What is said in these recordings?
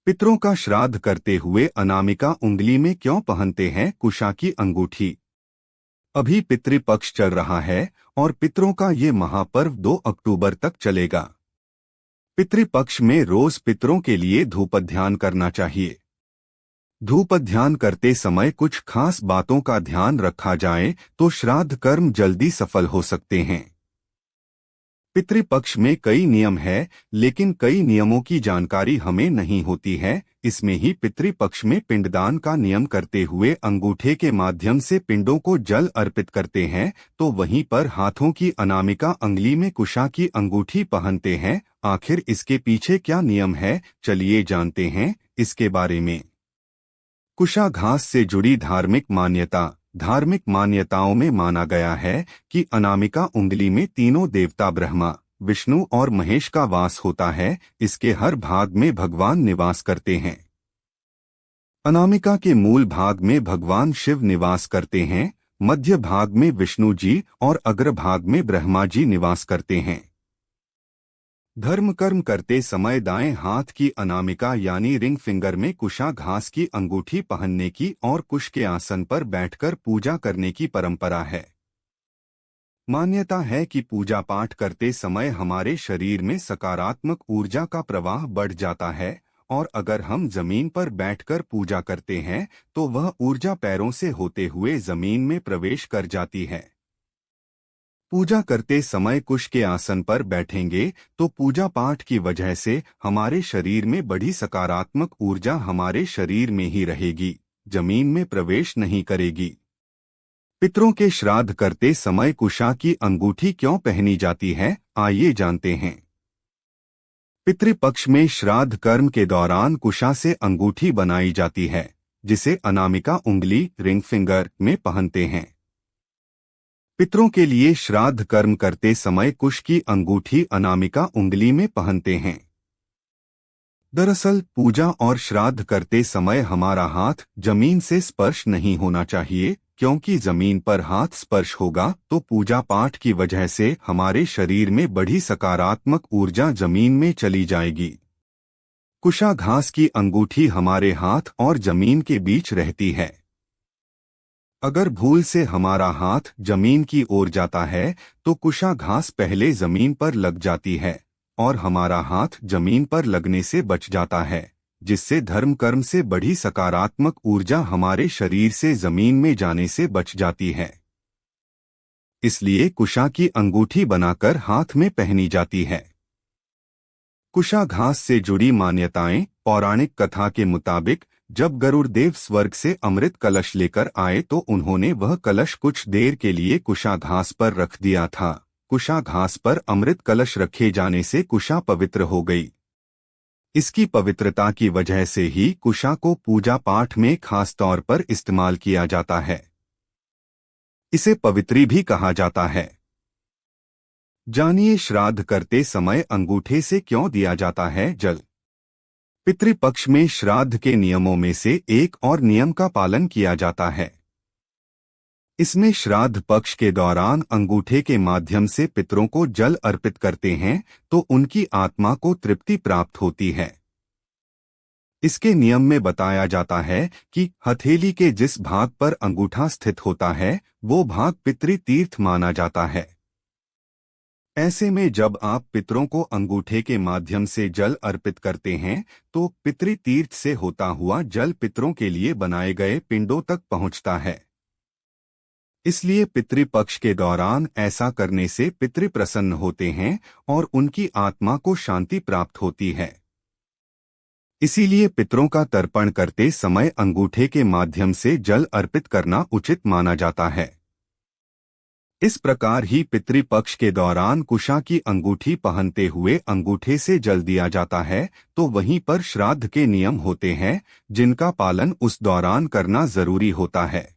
पितरों का श्राद्ध करते हुए अनामिका उंगली में क्यों पहनते हैं कुशा की अंगूठी? अभी पितृपक्ष चल रहा है और पितरों का ये महापर्व 2 अक्टूबर तक चलेगा। पितृपक्ष में रोज पितरों के लिए धूपध्यान करना चाहिए। धूपध्यान करते समय कुछ खास बातों का ध्यान रखा जाए तो श्राद्ध कर्म जल्दी सफल हो सकते हैं। पितृपक्ष में कई नियम है, लेकिन कई नियमों की जानकारी हमें नहीं होती है। इसमें ही पितृपक्ष में पिंडदान का नियम करते हुए अंगूठे के माध्यम से पिंडों को जल अर्पित करते हैं, तो वहीं पर हाथों की अनामिका अंगुली में कुशा की अंगूठी पहनते हैं। आखिर इसके पीछे क्या नियम है, चलिए जानते हैं इसके बारे में। कुशा घास से जुड़ी धार्मिक मान्यताओं में माना गया है कि अनामिका उंगली में तीनों देवता ब्रह्मा, विष्णु और महेश का वास होता है। इसके हर भाग में भगवान निवास करते हैं। अनामिका के मूल भाग में भगवान शिव निवास करते हैं, मध्य भाग में विष्णु जी और अग्रभाग में ब्रह्मा जी निवास करते हैं। धर्म कर्म करते समय दाएं हाथ की अनामिका यानी रिंग फिंगर में कुशा घास की अंगूठी पहनने की और कुश के आसन पर बैठकर पूजा करने की परंपरा है। मान्यता है कि पूजा पाठ करते समय हमारे शरीर में सकारात्मक ऊर्जा का प्रवाह बढ़ जाता है और अगर हम जमीन पर बैठकर पूजा करते हैं तो वह ऊर्जा पैरों से होते हुए जमीन में प्रवेश कर जाती है। पूजा करते समय कुश के आसन पर बैठेंगे तो पूजा पाठ की वजह से हमारे शरीर में बढ़ी सकारात्मक ऊर्जा हमारे शरीर में ही रहेगी, जमीन में प्रवेश नहीं करेगी। पितरों के श्राद्ध करते समय कुशा की अंगूठी क्यों पहनी जाती है, आइए जानते हैं। पितृपक्ष में श्राद्ध कर्म के दौरान कुशा से अंगूठी बनाई जाती है, जिसे अनामिका उंगली रिंग फिंगर में पहनते हैं। पितरों के लिए श्राद्ध कर्म करते समय कुश की अंगूठी अनामिका उंगली में पहनते हैं। दरअसल पूजा और श्राद्ध करते समय हमारा हाथ जमीन से स्पर्श नहीं होना चाहिए, क्योंकि जमीन पर हाथ स्पर्श होगा तो पूजा पाठ की वजह से हमारे शरीर में बढ़ी सकारात्मक ऊर्जा जमीन में चली जाएगी। कुशा घास की अंगूठी हमारे हाथ और जमीन के बीच रहती है। अगर भूल से हमारा हाथ जमीन की ओर जाता है तो कुशा घास पहले जमीन पर लग जाती है और हमारा हाथ जमीन पर लगने से बच जाता है, जिससे धर्म कर्म से बढ़ी सकारात्मक ऊर्जा हमारे शरीर से जमीन में जाने से बच जाती है। इसलिए कुशा की अंगूठी बनाकर हाथ में पहनी जाती है। कुशा घास से जुड़ी मान्यताएं। पौराणिक कथा के मुताबिक जब गरुड़ देव स्वर्ग से अमृत कलश लेकर आए तो उन्होंने वह कलश कुछ देर के लिए कुशा घास पर रख दिया था। कुशा घास पर अमृत कलश रखे जाने से कुशा पवित्र हो गई। इसकी पवित्रता की वजह से ही कुशा को पूजा पाठ में खास तौर पर इस्तेमाल किया जाता है। इसे पवित्री भी कहा जाता है। जानिए श्राद्ध करते समय अंगूठे से क्यों दिया जाता है जल। पितृपक्ष में श्राद्ध के नियमों में से एक और नियम का पालन किया जाता है। इसमें श्राद्ध पक्ष के दौरान अंगूठे के माध्यम से पितरों को जल अर्पित करते हैं तो उनकी आत्मा को तृप्ति प्राप्त होती है। इसके नियम में बताया जाता है कि हथेली के जिस भाग पर अंगूठा स्थित होता है वो भाग पितृ तीर्थ माना जाता है। ऐसे में जब आप पितरों को अंगूठे के माध्यम से जल अर्पित करते हैं तो पितृ तीर्थ से होता हुआ जल पितरों के लिए बनाए गए पिंडों तक पहुंचता है। इसलिए पितृपक्ष के दौरान ऐसा करने से पितृ प्रसन्न होते हैं और उनकी आत्मा को शांति प्राप्त होती है। इसीलिए पितरों का तर्पण करते समय अंगूठे के माध्यम से जल अर्पित करना उचित माना जाता है। इस प्रकार ही पितृपक्ष के दौरान कुशा की अंगूठी पहनते हुए अंगूठे से जल दिया जाता है, तो वहीं पर श्राद्ध के नियम होते हैं जिनका पालन उस दौरान करना जरूरी होता है।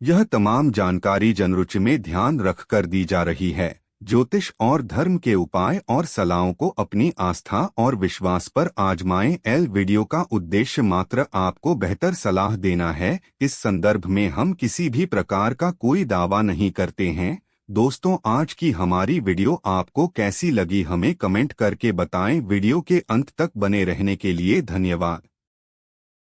यह तमाम जानकारी जनरुचि में ध्यान रखकर दी जा रही है। ज्योतिष और धर्म के उपाय और सलाहों को अपनी आस्था और विश्वास पर आजमाएं। वीडियो का उद्देश्य मात्र आपको बेहतर सलाह देना है। इस संदर्भ में हम किसी भी प्रकार का कोई दावा नहीं करते हैं, दोस्तों, आज की हमारी वीडियो आपको कैसी लगी हमें कमेंट करके बताएं। वीडियो के अंत तक बने रहने के लिए धन्यवाद।